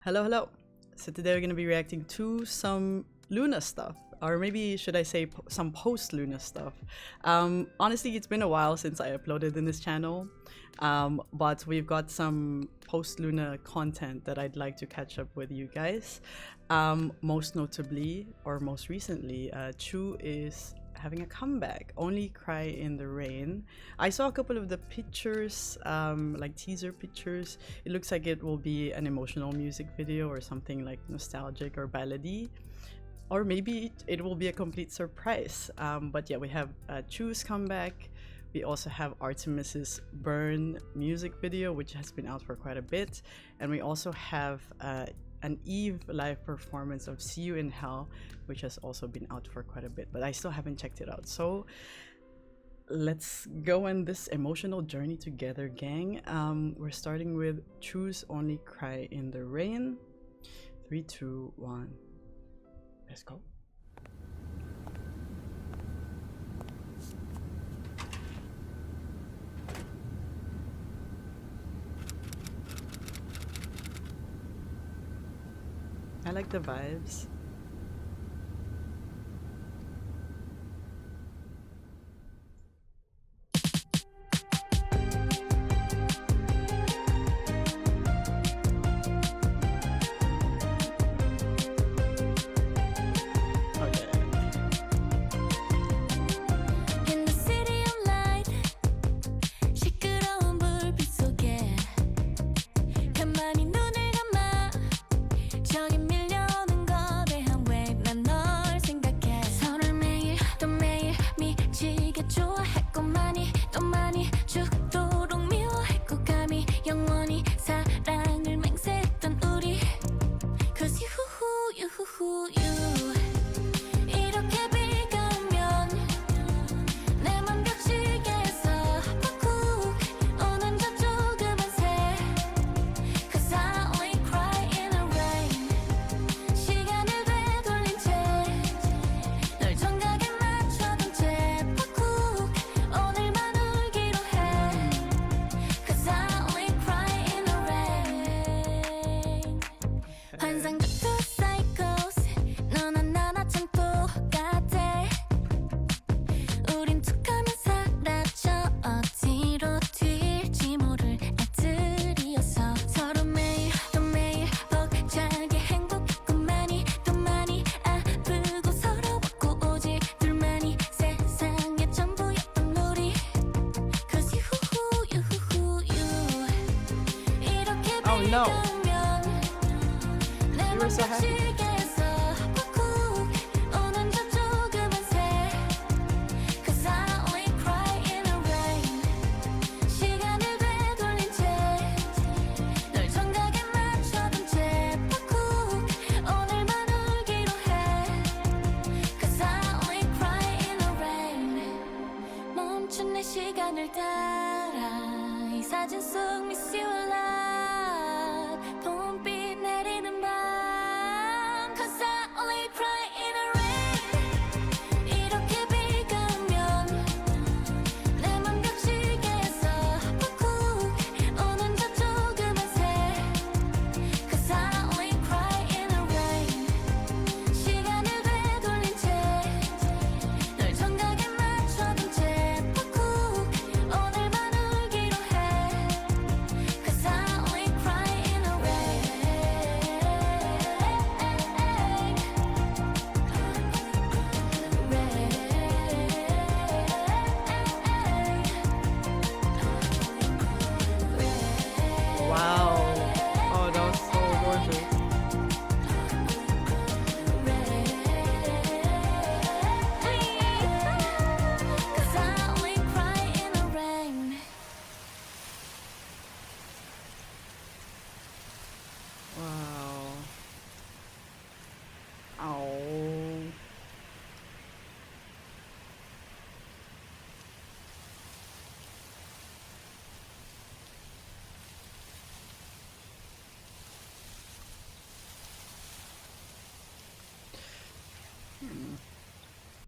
Hello, hello. So today we're going to be reacting to some LOONA stuff, or maybe should I say some post-LOONA stuff. Honestly, it's been a while since I uploaded in this channel, but we've got some post-LOONA content that I'd like to catch up with you guys. Most notably, or most recently, CHUU is having a comeback, Only Cry in the Rain. I saw a couple of the pictures, like teaser pictures. It looks like it will be an emotional music video or something like nostalgic or ballady, or maybe it will be a complete surprise. But yeah, we have CHUU's comeback. We also have ARTMS Burn music video, which has been out for quite a bit, and we also have an YVES live performance of See You in Hell, which has also been out for quite a bit, but I still haven't checked it out. So let's go on this emotional journey together, gang. We're starting with CHUU's Only Cry in the Rain. 3, 2, 1, let's go. I like the vibes. No. You were so happy.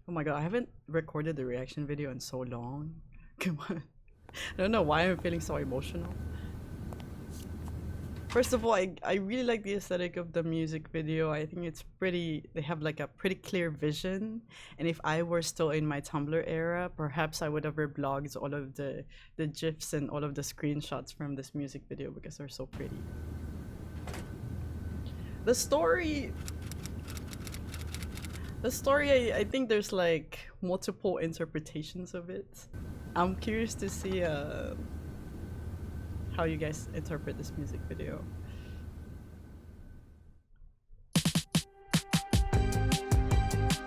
Oh my god, I haven't recorded the reaction video in so long. Come on. I don't know why I'm feeling so emotional. First of all, I really like the aesthetic of the music video. I think it's pretty, they have like a pretty clear vision. And if I were still in my Tumblr era, perhaps I would have reblogged all of the GIFs and all of the screenshots from this music video because they're so pretty. The story, I think there's like multiple interpretations of it. I'm curious to see how you guys interpret this music video.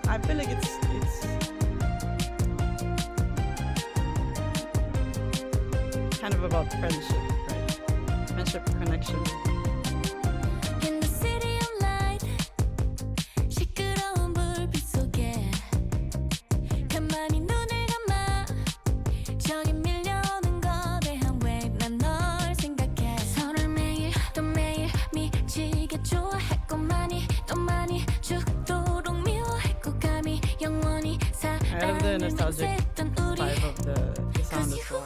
I feel like it's kind of about friendship, right? Friendship, connection. Nostalgic vibe of the sound as well.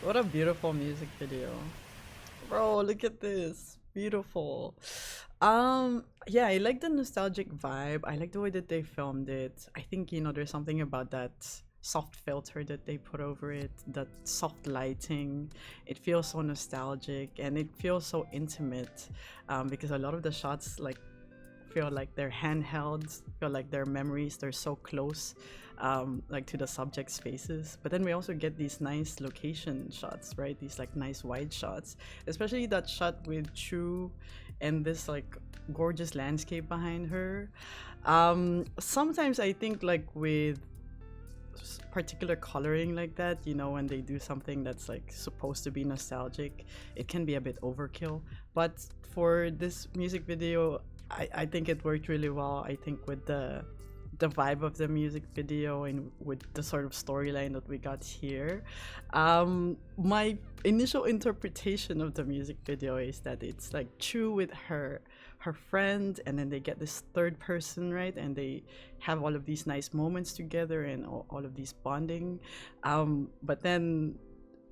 What a beautiful music video. Bro, look at this. Beautiful. Yeah, I like the nostalgic vibe. I like the way that they filmed it. I think, you know, there's something about that soft filter that they put over it, that soft lighting. It feels so nostalgic and it feels so intimate, because a lot of the shots like feel like they're handheld, feel like they're memories, they're so close, like to the subject's faces. But then we also get these nice location shots, right? These like nice wide shots, especially that shot with CHUU and this like gorgeous landscape behind her. Sometimes I think like with particular coloring like that, you know, when they do something that's like supposed to be nostalgic, it can be a bit overkill. But for this music video, I think it worked really well. I think with the vibe of the music video and with the sort of storyline that we got here, my initial interpretation of the music video is that it's like CHUU with her friend, and then they get this third person, right, and they have all of these nice moments together and all of these bonding, but then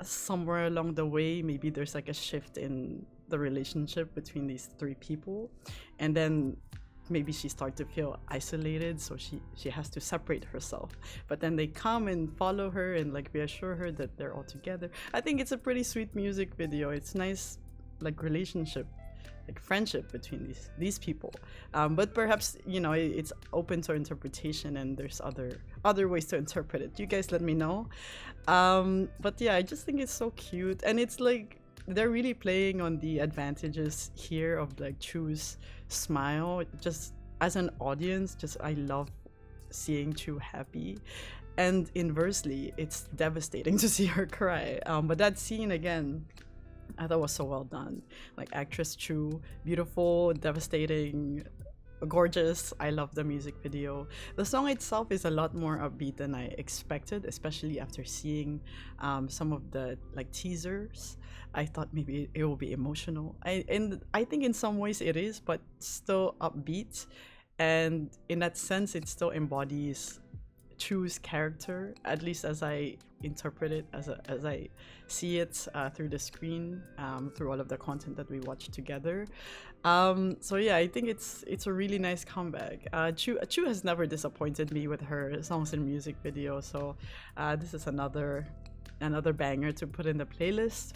somewhere along the way, maybe there's like a shift in the relationship between these three people, and then maybe she starts to feel isolated, so she has to separate herself, but then they come and follow her and like reassure her that they're all together. I think it's a pretty sweet music video. It's nice, like relationship, like friendship between these people, but perhaps, you know, it's open to interpretation and there's other ways to interpret it. You guys let me know. But yeah, I just think it's so cute, and it's like they're really playing on the advantages here of like CHUU's smile. Just as an audience, just I love seeing CHUU happy, and inversely it's devastating to see her cry. But that scene again, I thought was so well done. Like actress CHUU, beautiful, devastating, gorgeous. I love the music video. The song itself is a lot more upbeat than I expected, especially after seeing some of the like teasers. I thought maybe it will be emotional. And I think in some ways it is, but still upbeat. And in that sense, it still embodies CHUU's character, at least as I interpret it, as I see it through the screen, through all of the content that we watch together. So yeah, I think it's a really nice comeback. CHUU has never disappointed me with her songs and music videos, so this is another banger to put in the playlist.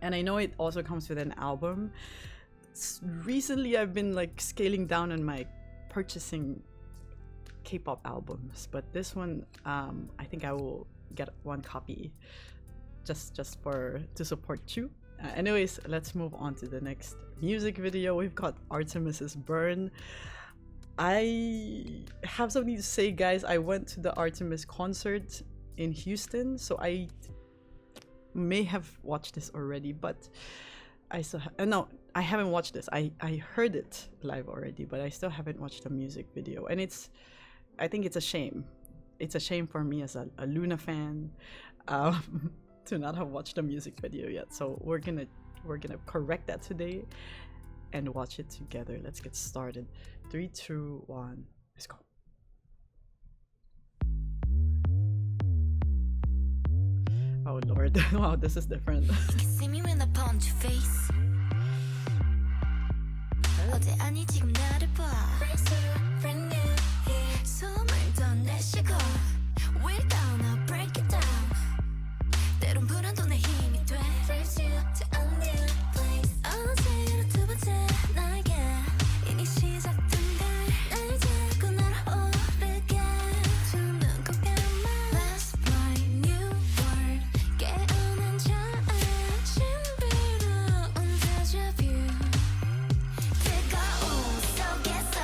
And I know it also comes with an album. Recently, I've been like scaling down on my purchasing K-pop albums, but this one, I think I will get one copy just to support CHUU. Anyways, let's move on to the next music video. We've got ARTMS Burn. I have something to say, guys. I went to the ARTMS concert in Houston, so I may have watched this already, but I still no, I haven't watched this. I heard it live already, but I still haven't watched the music video, and I think it's a shame. It's a shame for me as a LOONA fan to not have watched the music video yet. So we're gonna correct that today and watch it together. Let's get started. 3, 2, 1, let's go. Oh lord, wow, this is different. You can see me when I punch your face. 어제 아니 지금 나를 봐. Brand new. 숨을 더 내쉬고. We're gonna break it down. 때론 불안도 내 힘이 돼. First you to a new place. 어제로 두 번째 나에게 이미 시작된 걸. 날 자꾸 날아오르게. 두 눈 꼭 감아. Let's fly new world. 깨어난 자아. 신비로운 deja vu. 뜨거운 속에서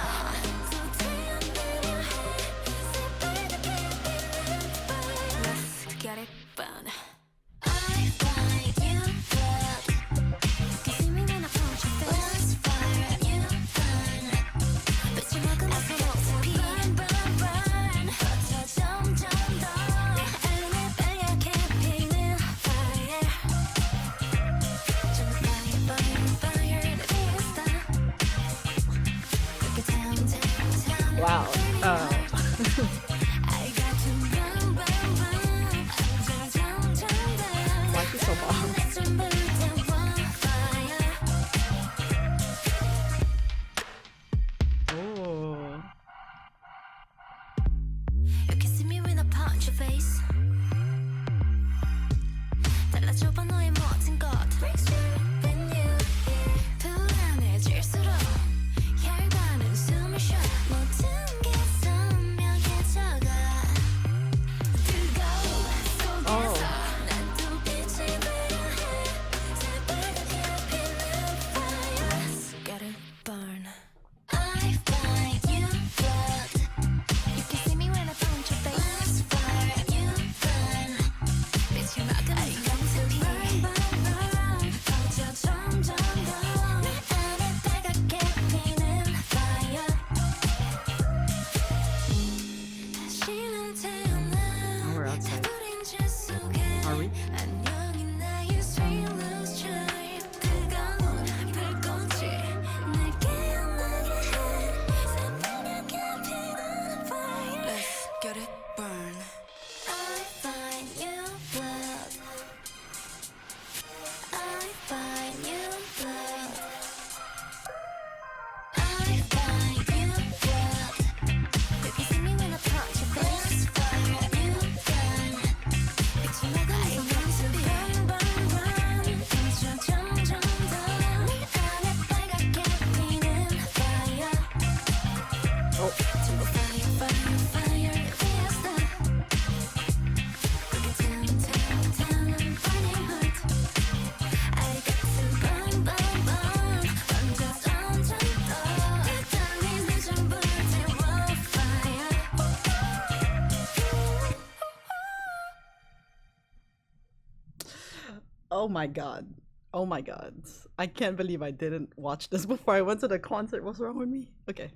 Oh my god. Oh my god. I can't believe I didn't watch this before I went to the concert. What's wrong with me? Okay.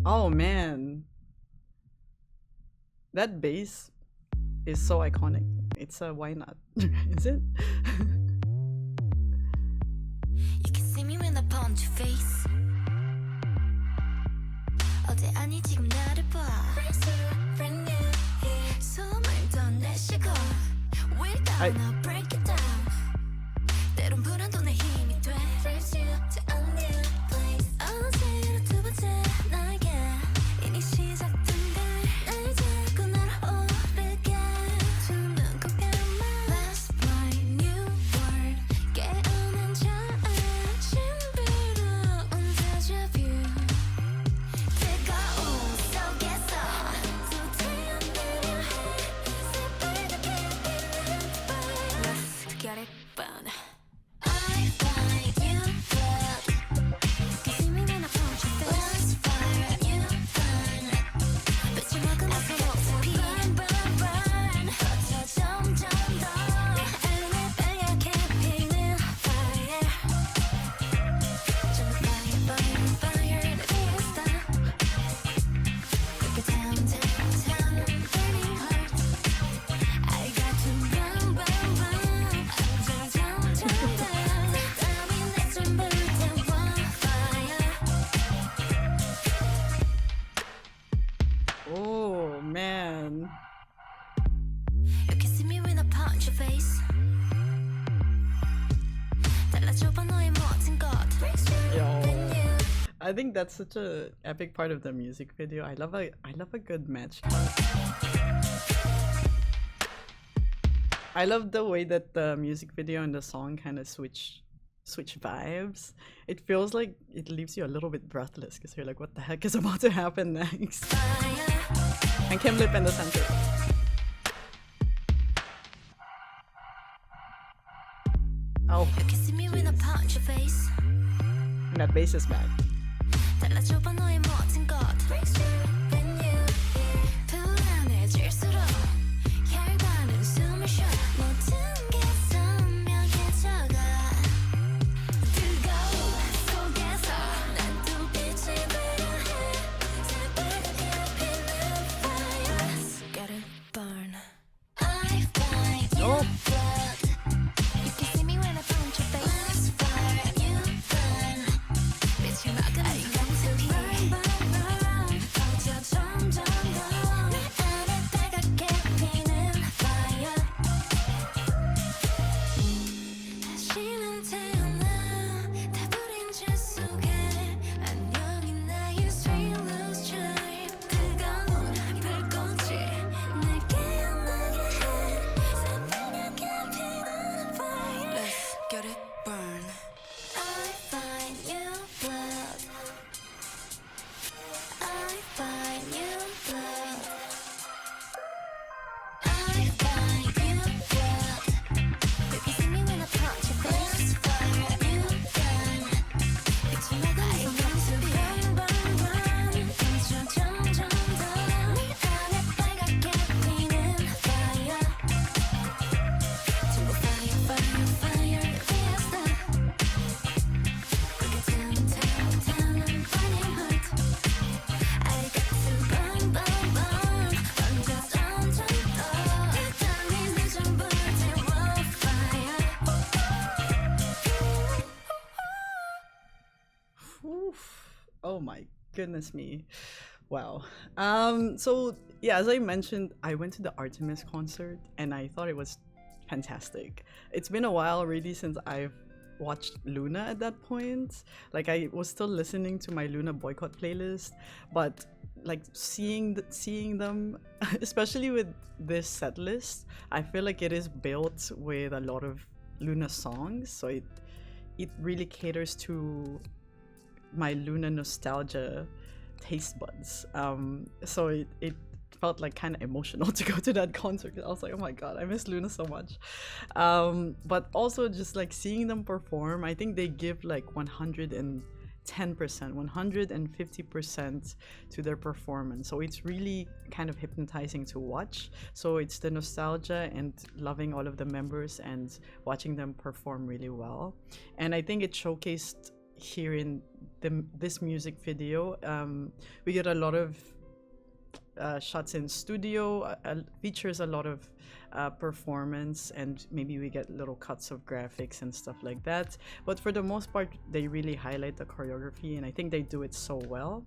Oh man. That bass is so iconic. It's a why not? Is it? You can see me when I punch your face. 어제 아니 지금 나를 봐. Brand new, yeah. 숨을 더 내쉬고 We're gonna break it down. 때론 불안도 내 힘이 돼. First you to a new place. 어제로 두 번째 나에게 이미 시작된 걸 날 자꾸 날아오르게 두는 것 감아. Let's fly new world. 깨어난 자아침 부러운 deja vu. 뜨거운 속에서 또 태어나려 해. 새빨갛게 빛나는 fire. Let's get it burn. I find you blood. You see me when I punch your face. Let's fire you burn. 빛을 먹으면서 모습이 burn burn burn. 버텨 점점 더 내 안에 빨갛게 피는 fire. 전부 fire fire fire 내 피었어. Break it down down down burning heart. I got to burn burn burn. 점점 더 땀이 내 전부 태워 fire. Oh man. You can see me when I punch your face. 달라져봐 너의 모든 것. Yo. Brand new. I think that's such a epic part of the music video. I love a good match cut. I love the way that the music video and the song kind of switch vibes. It feels like it leaves you a little bit breathless because you're like, what the heck is about to happen next? Fire. And Kim Lip in the center. Oh, You can see me when I punch your face. and that bass is back. 달라져봐 너의 모든 것. Brand new. 불안해질수록 혈관은 숨을 쉬어. 모든 게 선명해져가. 뜨거운 속에서 난 또 빛이 필요해. 새빨갛게 피는 fire. Let's get it burn. I find you Oh. blood. You can see me when I punch your face. Let's fire you burn. 빛을 막으면서 모습이 burn burn burn. 버텨 점점 더 내 안에 빨갛게 피는 fire. 다시는 태어나 다 버린 줄 속에 안녕히 나의 sweet loose charm. 뜨거운 불꽃이 날 깨어나게 해. 새빨갛게 피는 fire. Let's get it burn. I find you blood. I find you blood. I find you blood. You can see me when I punch your face. Fire you burn. 빛이 나가면서 모습이 burn burn burn. 점점 더 내 안에 빨갛게 피는 fire. 전부 fire fire fire 내 피었어. Break it down down down burning heart. I got to burn burn burn. 먼저 점점 더 내 땀이 내 전부 태워 fire. Oof. Oh my goodness me. Wow. So yeah, as I mentioned, I went to the ARTMS concert and I thought it was fantastic. It's been a while already since I've watched LOONA at that point. Like I was still listening to my LOONA boycott playlist, but like seeing them, especially with this set list, I feel like it is built with a lot of LOONA songs, so it really caters to my LOONA nostalgia taste buds. So it felt like kind of emotional to go to that concert. I was like, oh my god, I miss LOONA so much. But also just like seeing them perform, I think they give like 110% 10%, 150% to their performance. So it's really kind of hypnotizing to watch. So it's the nostalgia and loving all of the members and watching them perform really well. And I think it showcased here in this music video. We get a lot of shots in studio, features a lot of performance, and maybe we get little cuts of graphics and stuff like that. But for the most part, they really highlight the choreography, and I think they do it so well.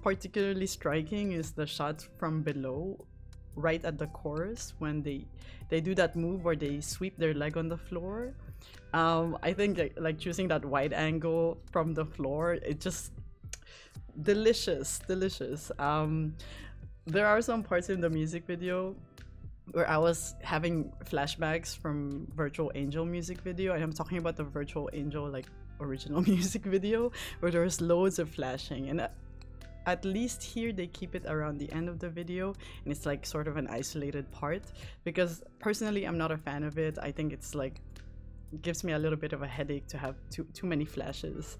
Particularly striking is the shot from below, right at the chorus, when they do that move where they sweep their leg on the floor. I think like choosing that wide angle from the floor, it just delicious. There are some parts in the music video where I was having flashbacks from Virtual Angel music video, and I'm talking about the Virtual Angel like original music video, where there was loads of flashing. And at least here they keep it around the end of the video, and it's like sort of an isolated part, because personally I'm not a fan of it. I think it's like gives me a little bit of a headache to have too many flashes.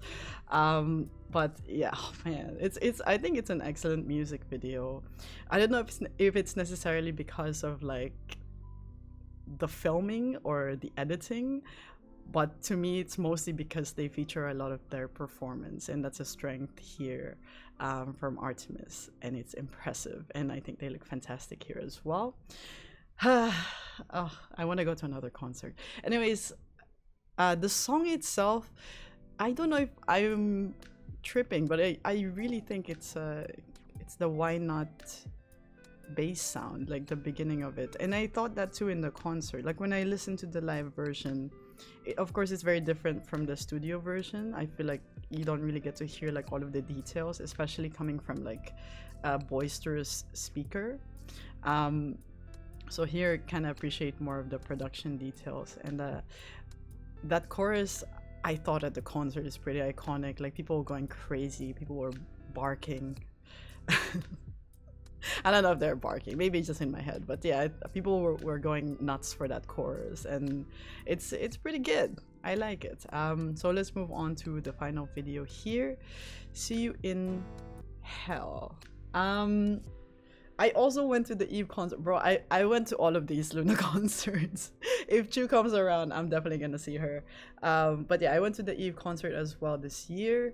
But yeah, oh man, it's I think it's an excellent music video. I don't know if it's necessarily because of like the filming or the editing, but to me it's mostly because they feature a lot of their performance, and that's a strength here from ARTMS, and it's impressive, and I think they look fantastic here as well. Oh, I want to go to another concert. Anyways, the song itself, I don't know if I'm tripping, but I really think it's the Why Not bass sound, like the beginning of it. And I thought that too in the concert. Like when I listened to the live version, of course it's very different from the studio version. I feel like you don't really get to hear like all of the details, especially coming from like a boisterous speaker. So here kind of appreciate more of the production details. And that chorus, I thought at the concert is pretty iconic. Like people were going crazy, people were barking. I don't know if they're barking, maybe it's just in my head, but yeah, people were going nuts for that chorus, and it's pretty good. I like it. So let's move on to the final video here. See You in Hell. I also went to the Eve concert, bro. I went to all of these LOONA concerts. If CHUU comes around, I'm definitely gonna see her. But yeah, I went to the Eve concert as well this year,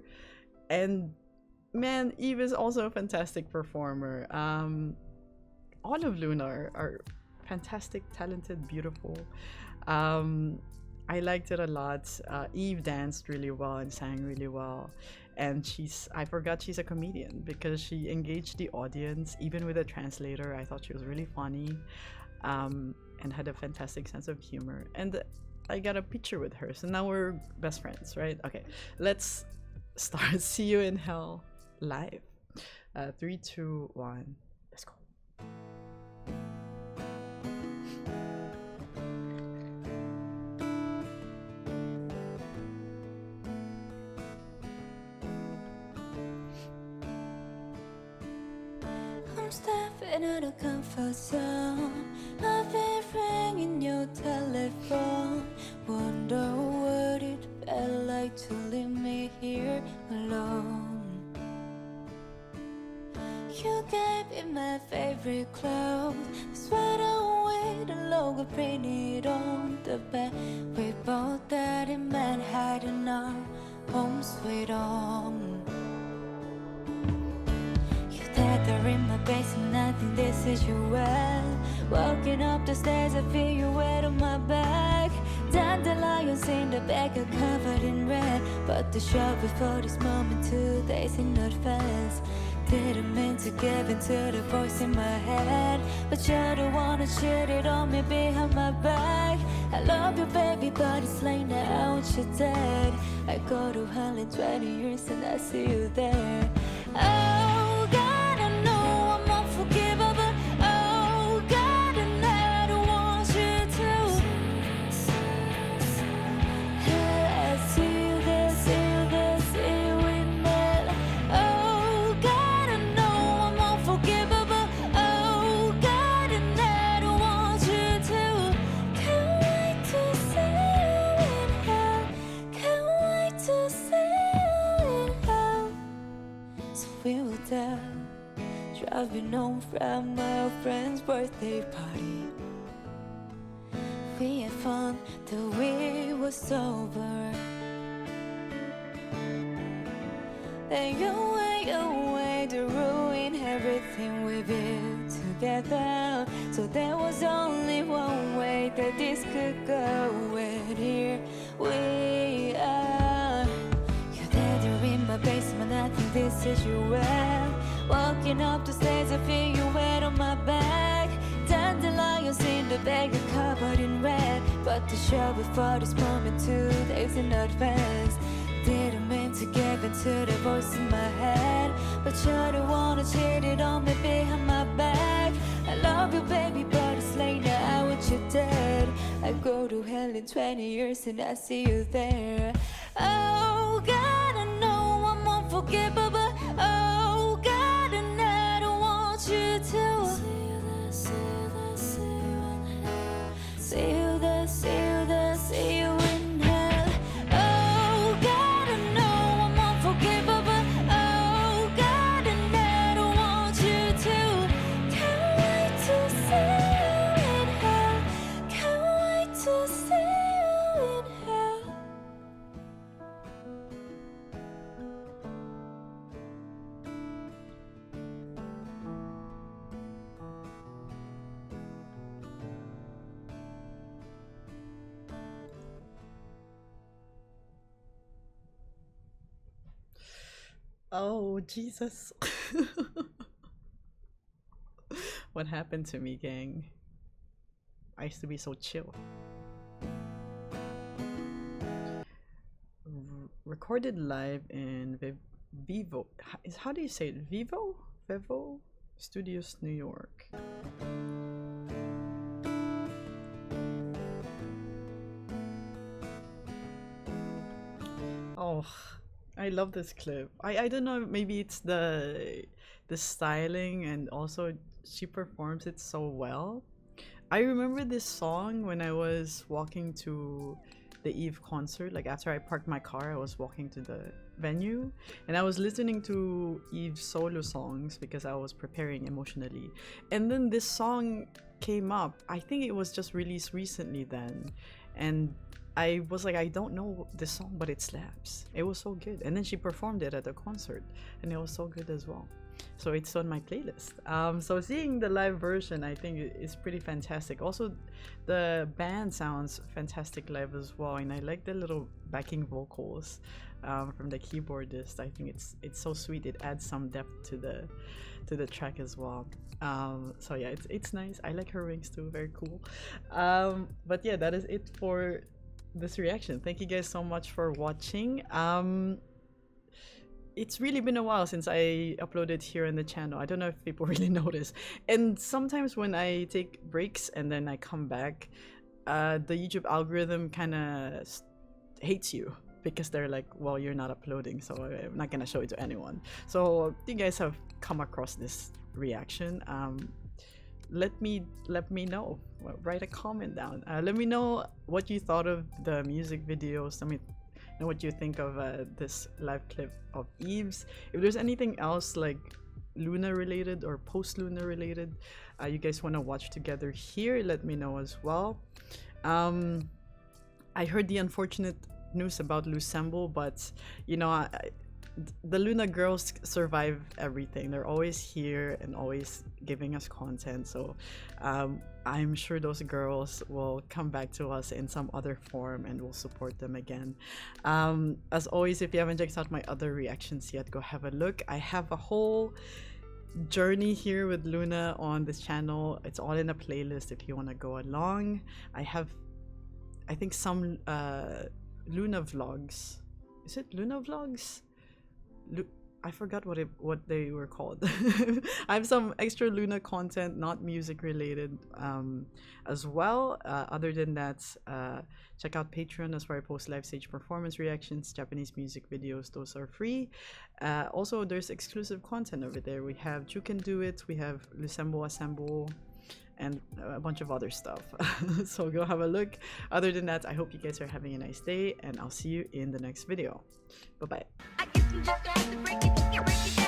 and man, Eve is also a fantastic performer. All of LOONA are fantastic, talented, beautiful. I liked it a lot. Eve danced really well and sang really well. And I forgot she's a comedian, because she engaged the audience even with a translator. I thought she was really funny, and had a fantastic sense of humor. And I got a picture with her, so now we're best friends, right? Okay, let's start. See You in Hell live. 3, 2, 1, let's go. Stepping out of comfort zone, I've been ringing your telephone. Wonder what it felt like to leave me here alone. You gave me my favorite clothes, the sweater with the logo printed on the back. We both had in Manhattan, our home sweet home. Tether in my basement, I think this is you well. Walking up the stairs, I feel you weight on my back. Dandelions in the back are covered in red, but the show before this moment 2 days in advance. Didn't mean to give in to the voice in my head, but you're the one who cheated on me behind my back. I love you baby, but it's late now and you're dead. I go to hell in 20 years and I see you there. Oh God, I know I'm unforgivable. Oh God, and I don't want you to. I see you there, see you there, see you in hell. Oh God, I know I'm unforgivable. Oh God, and I don't want you to. Can't wait to see you in hell. Can't wait to see you I've been known from my friend's birthday party. We had fun till we were sober. Then you went to ruin everything we built together. So there was only one way that this could go. And here we are. You're there in my basement, I think this is your well. Walking up the stairs, I feel you wet on my back. Dandelions in the bag, you're covered in red. But the show before this moment 2 days in advance. Didn't mean to give in to the voice in my head, but you're the one who cheated on me behind my back. I love you baby, but it's late now, I want you dead. I go to hell in 20 years and I see you there. Oh God, I know I'm unforgivable. Oh God, and I don't want you to see you there, see you there, see you in hell. Oh God, I know I'm unforgivable. Oh God, and I don't want you to. Can't wait to see you in hell. Can't wait to see you in hell. Oh, Jesus. What happened to me, gang? I used to be so chill. Recorded live in Vivo. How do you say it? Vivo? Vivo Studios, New York. Oh, I love this clip. I don't know, maybe it's the styling, and also she performs it so well. I remember this song when I was walking to the YVES concert. Like after I parked my car, I was walking to the venue and I was listening to YVES solo songs because I was preparing emotionally. And then this song came up. I think it was just released recently then. And I was like, I don't know this song, but it slaps. It was so good. And then she performed it at the concert and it was so good as well. So it's on my playlist. So seeing the live version, I think is pretty fantastic. Also, the band sounds fantastic live as well. And I like the little backing vocals from the keyboardist. I think it's so sweet. It adds some depth to the track as well. So yeah, it's nice. I like her wings too. Very cool. But yeah, that is it for this reaction. Thank you guys so much for watching. It's really been a while since I uploaded here on the channel. I don't know if people really notice. And sometimes when I take breaks and then I come back, the YouTube algorithm kind of hates you because they're like, well, you're not uploading, so I'm not gonna show it to anyone. So you guys have come across this reaction. Let me know. Write a comment down. Let me know what you thought of the music videos. Let me know what you think of this live clip of YVES. If there's anything else like LOONA related or post LOONA related you guys want to watch together here, let me know as well. I heard the unfortunate news about Lusembo, but you know, the LOONA girls survive everything. They're always here and always giving us content, so I'm sure those girls will come back to us in some other form and we'll support them again. As always, if you haven't checked out my other reactions yet, go have a look. I have a whole journey here with LOONA on this channel. It's all in a playlist if you want to go along. I have, I think, some LOONA vlogs. Is it LOONA vlogs? I forgot what they were called. I have some extra LOONA content, not music related, as well. Other than that, check out Patreon. That's where I post live stage performance reactions, Japanese music videos. Those are free. Also, there's exclusive content over there. We have CHUU Can Do It, we have Lusembo Assemble, and a bunch of other stuff. So go have a look. Other than that, I hope you guys are having a nice day, and I'll see you in the next video. Bye bye. I guess you just have to break it down.